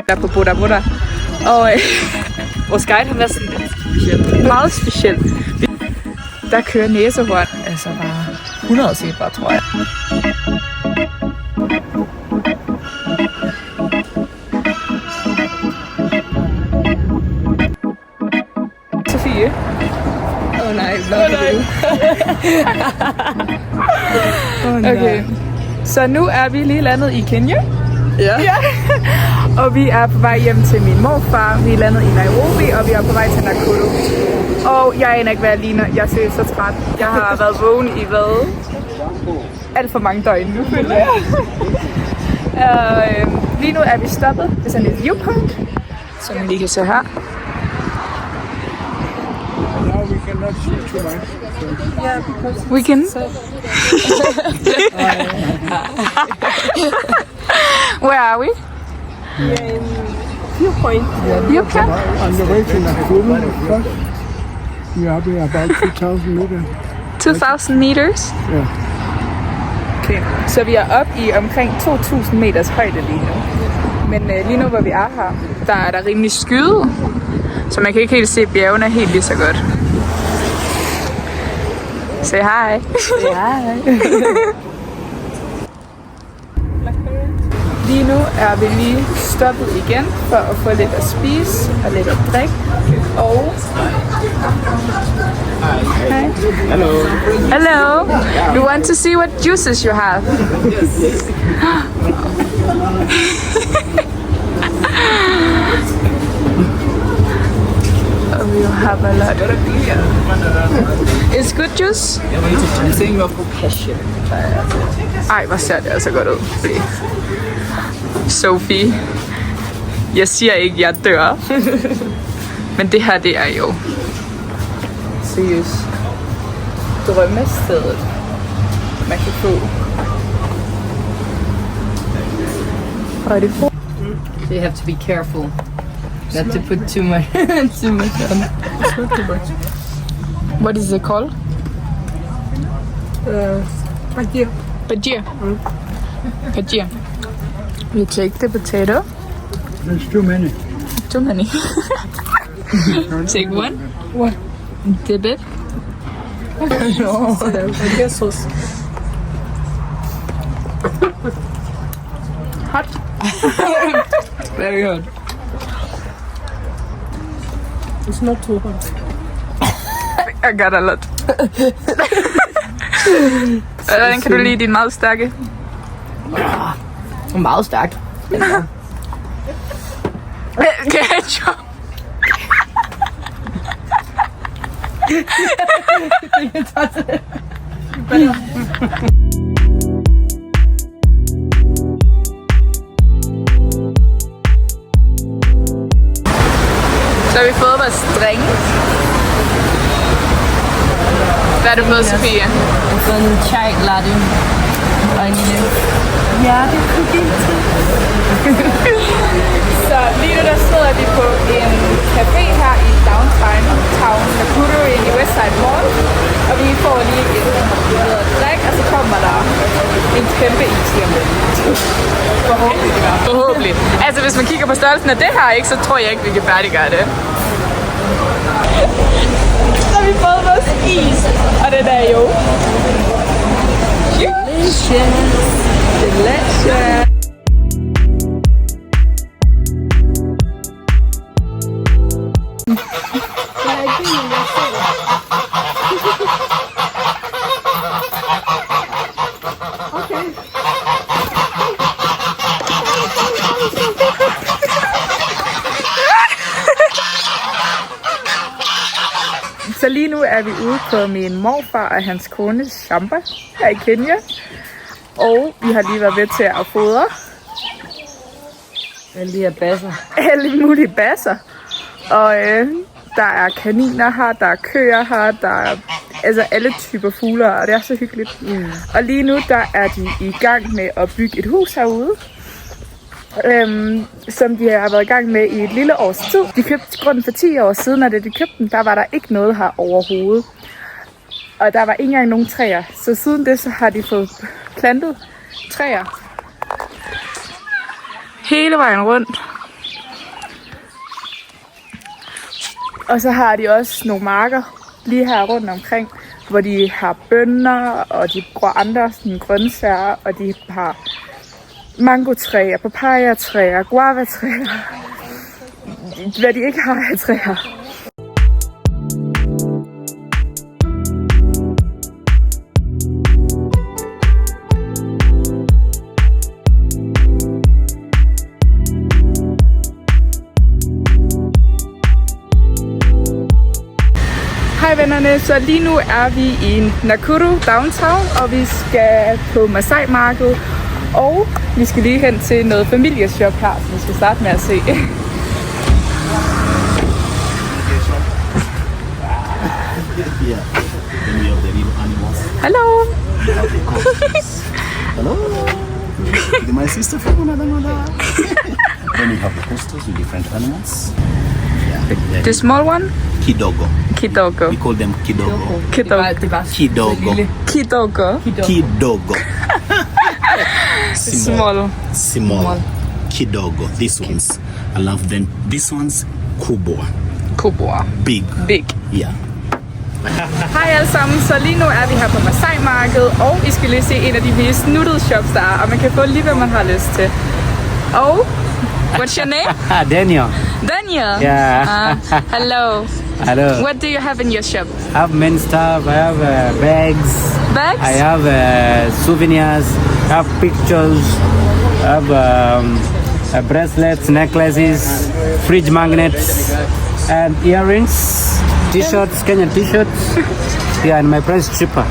Der er på Buddha Buddha. Og vores guide har været sådan lidt meget speciel. Der kører næsehorn, altså bare 100 zebraer, tror jeg. Sofie. Nej, Okay, så nu er vi lige landet i Kenya. Ja. Og vi er på vej hjem til min morfar. Vi er landet i Nairobi, og vi er på vej til Nakuru. Og jeg aner ikke, hvad jeg ligner. Jeg er så træt. Jeg har været vågen i hvad? Alt for mange døgn nu, føler jeg. Lige nu er vi stoppet ved sådan et viewpoint, som I lige kan se her. Now we cannot see too much. Yeah, because We can. Where are we? we're in viewpoint. You can. On the way to Nakuru, first, we are up here about 2,000 meters. 2,000 meters. Yeah. Okay. Så vi er oppe i omkring 2.000 meters højde lige nu. Men lige nu, hvor vi er her, der er der rimelig skyde. Så man kan ikke helt se bjergene helt lige så godt. Say hi. Say hi. Lige nu er vi lige stoppet igen for at få lidt at spise og lidt at drikke. Og... Hi. Hello. Hello. We want to see what juices you have. Oh, you have a lot. It's good juice? I'm saying you're for passion. Ej, hvor ser det altså godt ud. Fordi Sophie, jeg siger ikke, jeg dør. Men det her, det er jo seriøst drømmestedet, man kan få. Og det får. So you have to be careful not to put too much on. It's not too much. What is it called? Bajia. Bajia. Bajia. We take the potato. There's too many. Too many. Take one. What? Dip it. Bajia sauce. Hot. Very hot. It's not too hot. I got a lot. Hvordan kan du lide din meget stærke? Meget stærkt. Ketchup. Så har vi fået vores drink. Hvad har du fået, Sofie? Jeg har fået en chai latte. Og en lille. Ja, det er cookie. Så lige nu der sidder vi på en café her i Downtown Nakuru i Westside Mall. Og vi får lige et drik, og så kommer der en kæmpe is lige om lidt. Forhåbentlig. Forhåbentlig. Altså hvis man kigger på størrelsen af det her, ikke, så tror jeg ikke, vi kan færdiggøre det. Så har vi fået vores is, og den er jo delicious. Delicious. Så lige nu er vi ude på min morfar og hans kone Shamba her i Kenya. Og vi har lige været ved til at fodre Alle de her basser. alle mulige basser. Og der er kaniner her, der er køer her, der er altså alle typer fugle her, og det er så hyggeligt. Og lige nu der er de i gang med at bygge et hus herude. Som de har været i gang med i et lille års tid. De købte grunden for 10 år siden, og da de købte den, der var der ikke noget her overhovedet. Og der var ikke engang nogen træer. Så siden det, så har de fået plantet træer. hele vejen rundt. Og så har de også nogle marker lige her rundt omkring, hvor de har bønner, og de bruger andre sådan, grøntsager, og de har mangotræer, papaya-træer, guava-træer. Hvad de ikke har af træer. Hej vennerne, så lige nu er vi i Nakuru Downtown, og vi skal på Masai Market, og vi skal lige hen til noget familieshop her, som vi skal starte med at se. Hallo! Hello. My sister from another mother. Then we have the posters with different animals. Yeah. The small one? Kidogo. Kidogo. We call them kidogo. Kidogo. Kidogo. Kidogo. Kidogo. Small. Small. Kidogo. These ones. I love them. This one's kubwa. Kubwa. Big. Big. Yeah. Hej alle sammen, så lige nu er vi her på Masai Market, og I skal lige se en af de mest nuttede shops der er, og man kan få lige hvad man har lyst til. Og, what's your name? Daniel. Daniel? Yeah. Hello. Hello. What do you have in your shop? I have many stuff. I have bags. Bags? I have souvenirs. I have pictures. I have bracelets, necklaces, fridge magnets, and earrings. T-shirts, Kenyan t-shirts. Yeah, and my price is cheaper.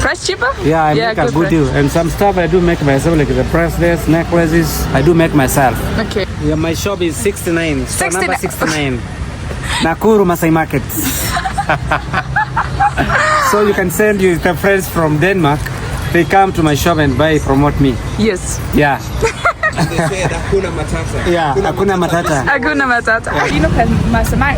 Price cheaper? Yeah, I make a good deal. And some stuff I do make myself, like the bracelets, necklaces. I do make myself. Okay. Yeah, my shop is 69. Store number 69. 69. Nakuru Masai Market. So you can send your friends from Denmark. They come to my shop and buy, promote me. Yes. Yeah. They said Hakuna Matata. Yeah, Hakuna Matata. Hakuna Matata. Lige nu på Masai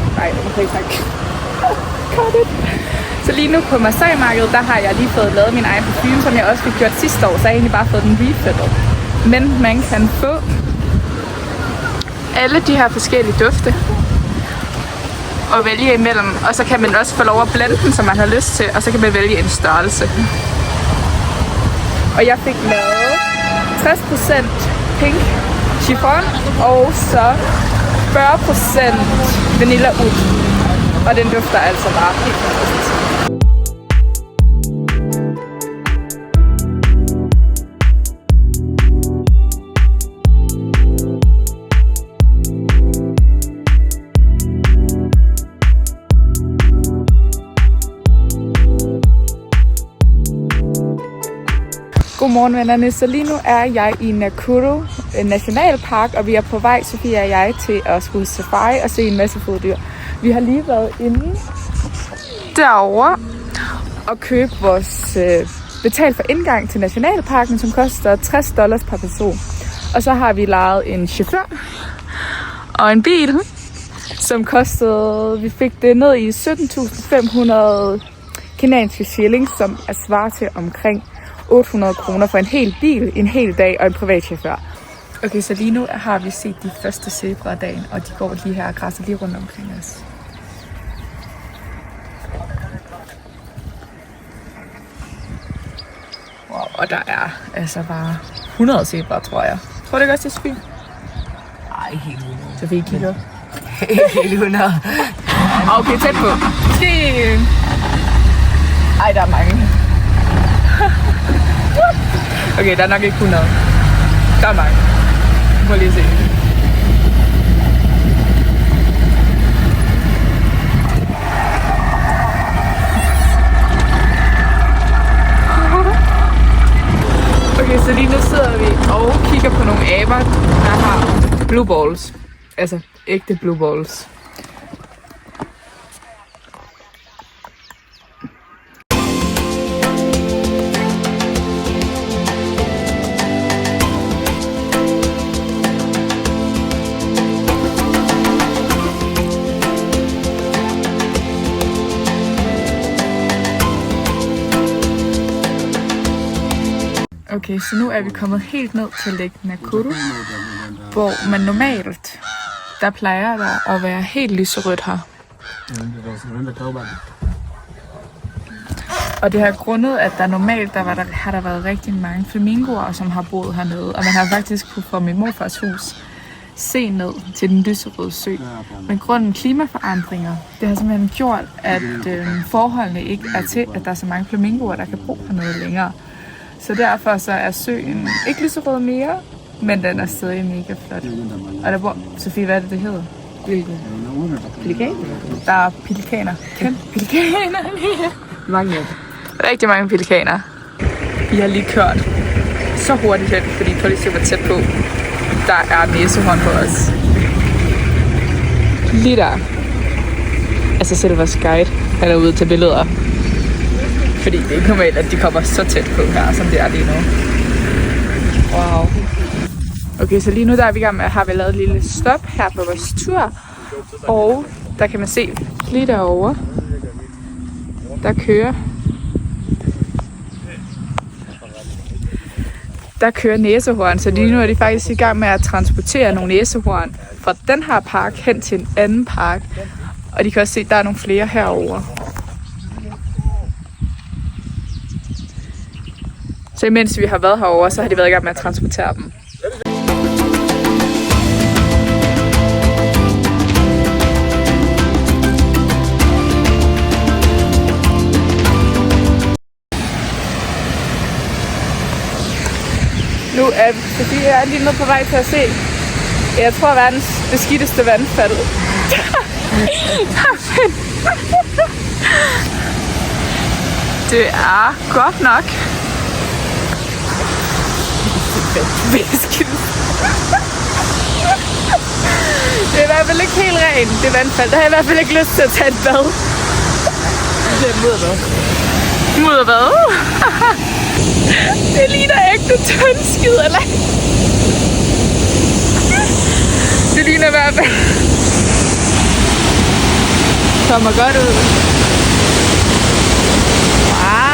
Så lige nu på Masai Market, der har jeg lige fået lavet min egen parfume, som jeg også fik gjort sidste år, så jeg har egentlig bare fået den refitted. Men man kan få alle de her forskellige dufte og vælge imellem, og så kan man også få lov at blende den, som man har lyst til, og så kan man vælge en størrelse. Og jeg fik lavet 60% pink chiffon, og så 40% vanilla ud. Og den dufter altså bare helt fantastisk. Godmorgen vennerne, så lige nu er jeg i Nakuru Nationalpark, og vi er på vej, Sofia og jeg, til at skulle safari og se en masse foddyr. Vi har lige været inde derovre og købe vores betalt for indgang til Nationalparken, som koster $60 per person. Og så har vi lejet en chauffør og en bil, som kostede, vi fik det ned i 17.500 kenyanske shillings, som er svar til omkring 800 kroner for en hel bil, en hel dag og en privat chauffør. Okay, så lige nu har vi set de første zebraer af dagen, og de går lige her og græsser lige rundt omkring os. Wow, og der er altså bare 100 zebraer, tror jeg. Tror du ikke også, det er Sofie? Ej, helt 100. Sofie kigger. Helt 100. Okay, tæt på. Ej, der er mange. Okay, der er nok ikke 100. Der er mange. Må lige se. Okay, så lige nu sidder vi og kigger på nogle aber, der har blue balls. Altså ægte blue balls. Okay, så nu er vi kommet helt ned til Lake Nakuru, hvor man normalt, der plejer der at være helt lyserødt her. Og det har grundet, at der normalt har der været rigtig mange flamingoer, som har boet hernede. Og man har faktisk kunne få min morfars hus se ned til den lyserøde sø. Men grunden klimaforandringer, det har simpelthen gjort, at forholdene ikke er til, at der er så mange flamingoer, der kan bo hernede længere. Så derfor så er søen ikke lyserød mere, men den er stadig mega flot. Og der bor, Sofie, hvad er det hedder? Pelikan? Der er pelikaner. Kæmpe pelikaner lige. Mange af dem. Rigtig mange pelikaner. Vi har lige kørt så hurtigt hen, fordi på lige super tæt på, der er næsehorn på os. Lige der. Altså selv vores guide, han er ude til billeder. Fordi det er ikke normalt, at de kommer så tæt på her, som det er lige nu. Wow. Okay, så lige nu der er vi i gang med, har vi lavet et lille stop her på vores tur. Og der kan man se lige derovre, der kører næsehorn, så lige nu er de faktisk i gang med at transportere nogle næsehorn fra den her park hen til en anden park. Og de kan også se, at der er nogle flere herovre. Så imens vi har været herovre, så har de været i gang med at transportere dem. Nu er Sofie er lige nede på vej til at se, jeg tror, verdens beskidteste vandfald. Det er godt nok beskidt. Det er i hvert fald ikke helt rent, det vandfald. Der har jeg i hvert fald ikke lyst til at tage et bad. Det er mudderbad. Mudderbad? Det ligner ægte tyndskid, eller? Det ligner i hvert fald. Kommer godt ud. Wow.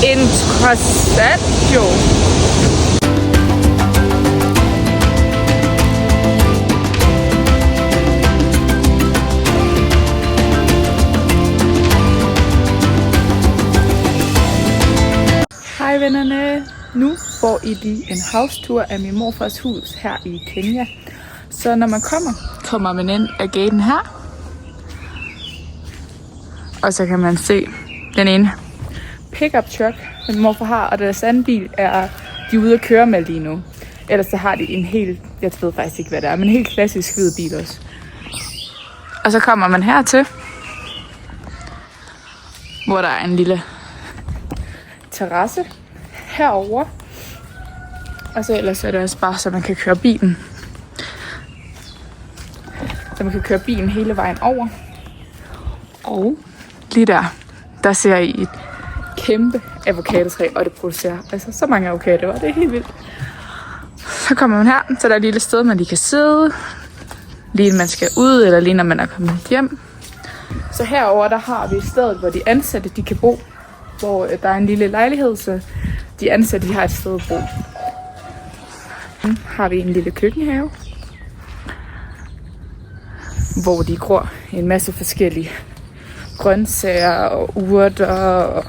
Interessant jo. Hej vennerne, nu får I lige en house-tour af min morfars hus her i Kenya. Så når man kommer man ind ad gaten her. Og så kan man se den ene pickup truck, min morfar har, og deres anden bil er de ude at køre med lige nu. Ellers så har de en helt, jeg ved faktisk ikke hvad det er, men en helt klassisk hvid bil også. Og så kommer man hertil, hvor der er en lille terrasse herover. Og så ellers er det også bare, så man kan køre bilen. Så man kan køre bilen hele vejen over. Og lige der ser I et kæmpe avocadotræ, og det producerer altså så mange avocadoer. Det er helt vildt. Så kommer man her, så der er et lille sted, man lige kan sidde. Lige når man skal ud, eller lige når man er kommet hjem. Så herover der har vi stedet, hvor de ansatte de kan bo. Hvor der er en lille lejlighed, så de ansatte de har et sted at bo. Nu har vi en lille køkkenhave, hvor de gror en masse forskellige grøntsager og urter og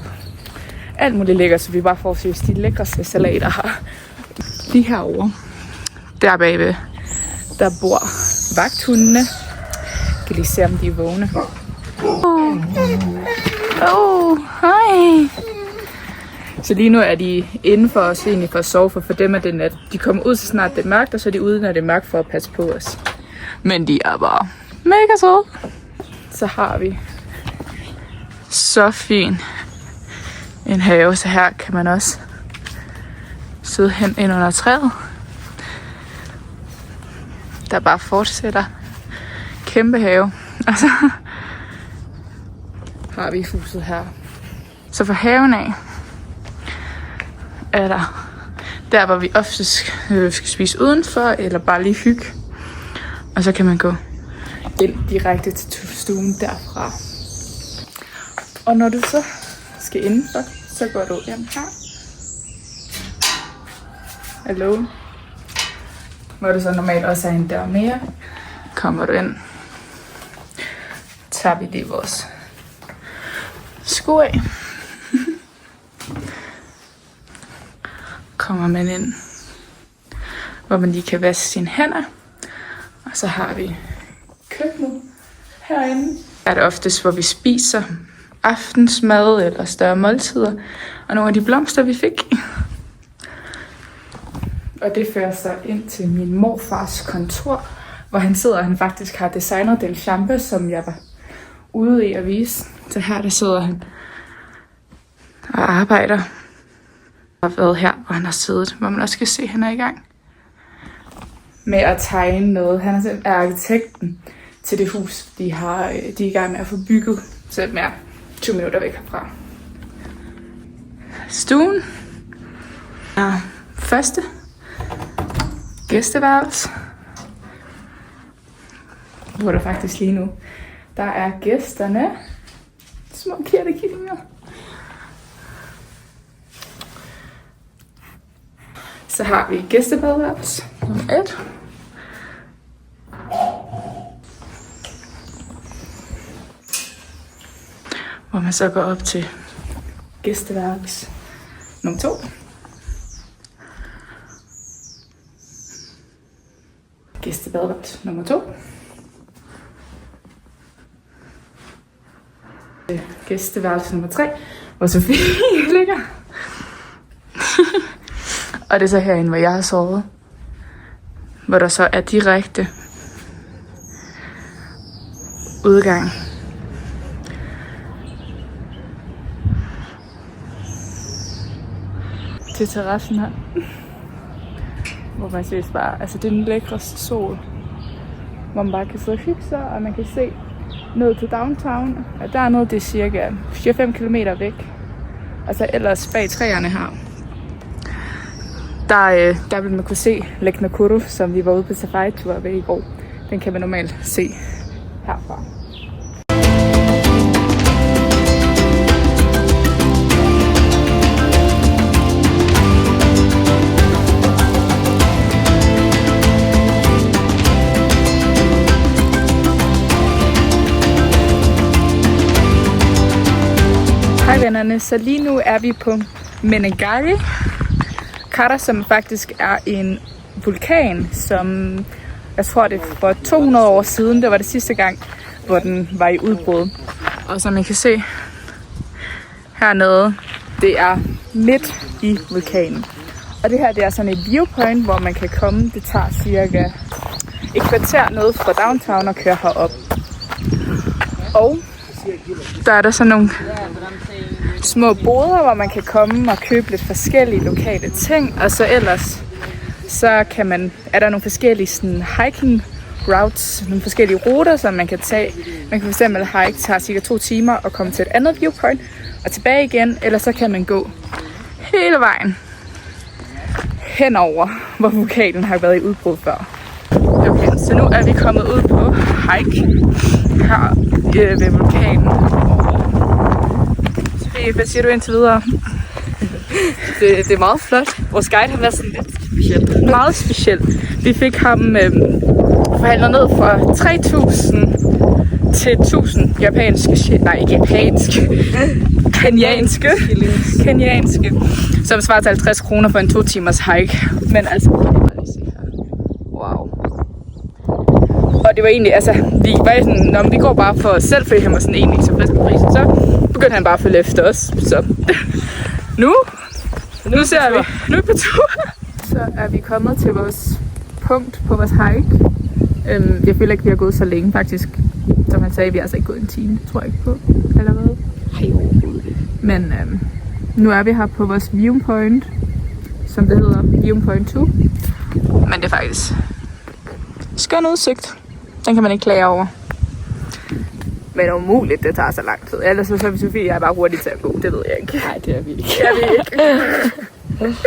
alt muligt lækkert, så vi bare får de lækreste salater her. Lige herovre, der bagved, der bor vagthundene. Kan lige se, om de er vågne. Hej. Så lige nu er de indenfor os egentlig for at sove, for dem er det nat. De kommer ud så snart det er mørkt, og så er de ude, når det er mørkt, for at passe på os. Men de er bare mega søde. Så har vi så fin en have, så her kan man også sidde hen ind under træet. Der bare fortsætter. Kæmpe have. Og så har vi huset her. Så for haven af er der hvor vi ofte skal spise udenfor, eller bare lige hygge. Og så kan man gå ind direkte til stuen derfra. Og når du så skal indenfor, så går du ind her. Hallo. Hvor du så normalt også er en dør mere. Kommer du ind. Tager vi lige vores sko af. Kommer man ind, hvor man lige kan vaske sine hænder. Og så har vi køkkenet herinde. Er det oftest, hvor vi spiser aftensmad eller større måltider. Og nogle af de blomster, vi fik. Og det fører sig ind til min morfars kontor, hvor han sidder, og han faktisk har designet Del Champe, som jeg var ude i at vise. Så her der sidder han og arbejder. Der har været her, hvor han har siddet, hvor man også kan se, at han er i gang med at tegne noget. Han er arkitekten til det hus, de er i gang med at få bygget, selvom er 20 minutter væk herfra. Stuen er første gæsteværelse, hvor der faktisk lige nu, der er gæsterne, små kirtekillinger. Så har vi gæstebadeværelse nummer 1. Hvor man så går op til gæsteværelse nummer 2. Gæstebadeværelse nummer 2. Gæsteværelse nummer 3, hvor Sofie ligger. Og det er så herinde, hvor jeg har sovet. Hvor der så er direkte udgang til terrassen her. Hvor man ses bare, altså det er den lækreste sol. Hvor man bare kan sidde og hygge sig, og man kan se ned til downtown. Og dernede det er cirka 4-5 km væk. Og så ellers bag træerne her. Der vil man kunne se Lake Nakuru, som vi var ude på safari-tur ved i går. Den kan man normalt se herfra. Hej vennerne, så lige nu er vi på Menengai Krater, som faktisk er en vulkan, som jeg tror det er for 200 år siden, det var det sidste gang, hvor den var i udbrud. Og som I kan se hernede, det er midt i vulkanen. Og det her det er sådan et viewpoint, hvor man kan komme, det tager cirka et kvarter ned fra downtown og køre herop. Og der er der sådan nogle små boder, hvor man kan komme og købe lidt forskellige lokale ting. Og så ellers, så er der nogle forskellige sådan, hiking routes, nogle forskellige ruter, som man kan tage. Man kan fx hike, tager cirka 2 timer og komme til et andet viewpoint og tilbage igen. Eller så kan man gå hele vejen henover, hvor vulkanen har været i udbrud før. Okay, så nu er vi kommet ud på hike her ved vulkanen. Hvad siger du indtil videre? Det er meget flot. Vores guide har været sådan lidt speciel. Meget specielt. Vi fik ham forhandlet ned fra 3.000 til 1.000 kenyanske, som svarer til 50 kroner for en 2 timers hike. Men altså, wow. Og det var egentlig, altså, vi var sådan, når vi går bare for os selv, fordi han var sådan egentlig så frisk på prisen, så begyndte han bare at følge efter os. Så nu ser vi, nu er vi på tur. Så er vi kommet til vores punkt på vores hike. Jeg føler ikke, vi har gået så længe faktisk. Som han sagde, vi har altså ikke gået en time, tror jeg ikke på. Eller hvad? Men nu er vi her på vores viewpoint, som det hedder, viewpoint 2. Men det er faktisk skøn udsigt. Den kan man ikke klage over. Men umuligt, det tager så lang tid. Ellers så er vi Sofie, jeg er bare hurtigt til at gå. Det ved jeg ikke. Nej, det er vi ikke. Det er vi ikke.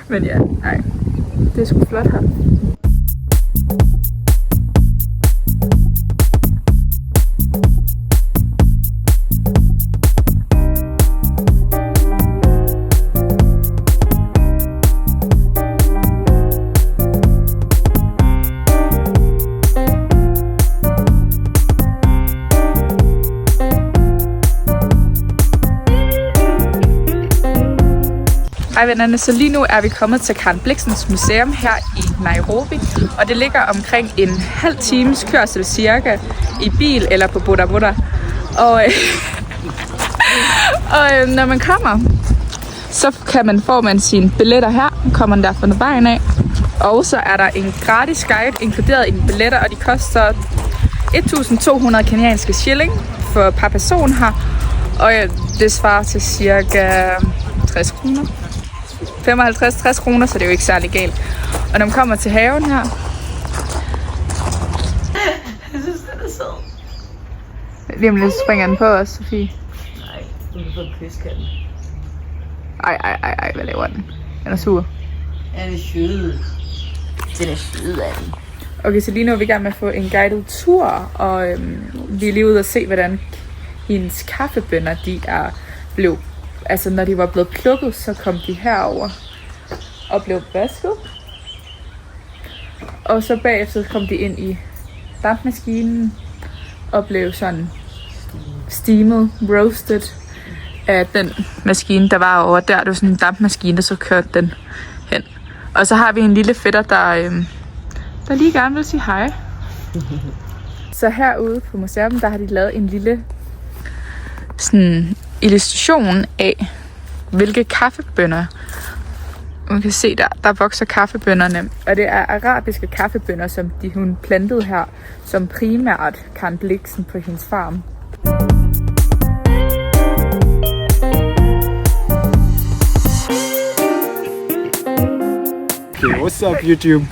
Men ja, nej. Det er sgu flot her. vennerne, så lige nu er vi kommet til Karen Blixens museum her i Nairobi, og det ligger omkring en halv times kørsel cirka i bil eller på Boda Boda. Og når man kommer, så får man sine billetter her, kommer man der fra vejen af, og så er der en gratis guide inkluderet i de billetter, og de koster 1.200 kenyanske shilling for per person her, og det svarer til cirka 60 kroner. 55-60 kroner, så det er jo ikke særlig galt. Og når man kommer til haven her... Jeg synes, det er sød. Lige om lidt springer den på os, Sofie. Nej, du kan få en kyskatten. Ej, hvad laver den? Den er sur. Den er sød. Den er sød af den. Okay, så lige nu er vi i gang med at få en guided tur, og vi er lige ude og se, hvordan hendes kaffebønner, de er blevet... Altså, når de var blevet plukket, så kom de herover og blev vasket. Og så bagefter kom de ind i dampmaskinen og blev sådan steamet, roasted af den maskine, der var over der. Det var sådan en dampmaskine, så kørte den hen. Og så har vi en lille fætter, der lige gerne vil sige hej. Så herude på museum, der har de lavet en lille sådan illustration af, hvilke kaffebønner man kan se der vokser kaffebønnerne, og det er arabiske kaffebønner, som hun plantede her, som primært Karen Blixen på hendes farm. Okay, what's up YouTube?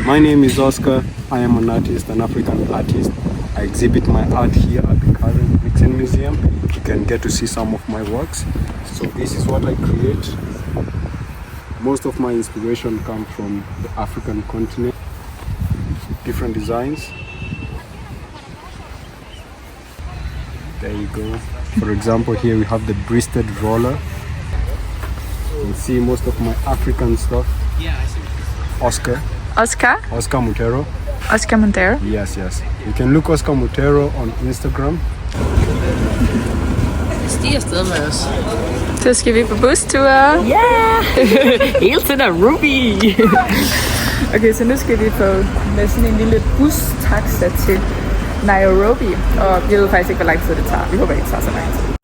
My name is Oscar. I am an artist, an African artist. I exhibit my art here at the Karen Blixen Museum. You can get to see some of my works. So this is what I create. Most of my inspiration comes from the African continent. Different designs. There you go. For example, here we have the breasted roller. You can see most of my African stuff. Oscar Mutero. Oscar Montero. Yes. You can look Oscar Mutero on Instagram. Stiger afsted med os. Så skal vi på bustur. Yeah! Helt til Nairobi! Okay, så nu skal vi med sådan en lille bustaxa til Nairobi. Og jeg ved faktisk ikke, hvor lang tid det tager. Vi håber ikke, det tager så lang tid.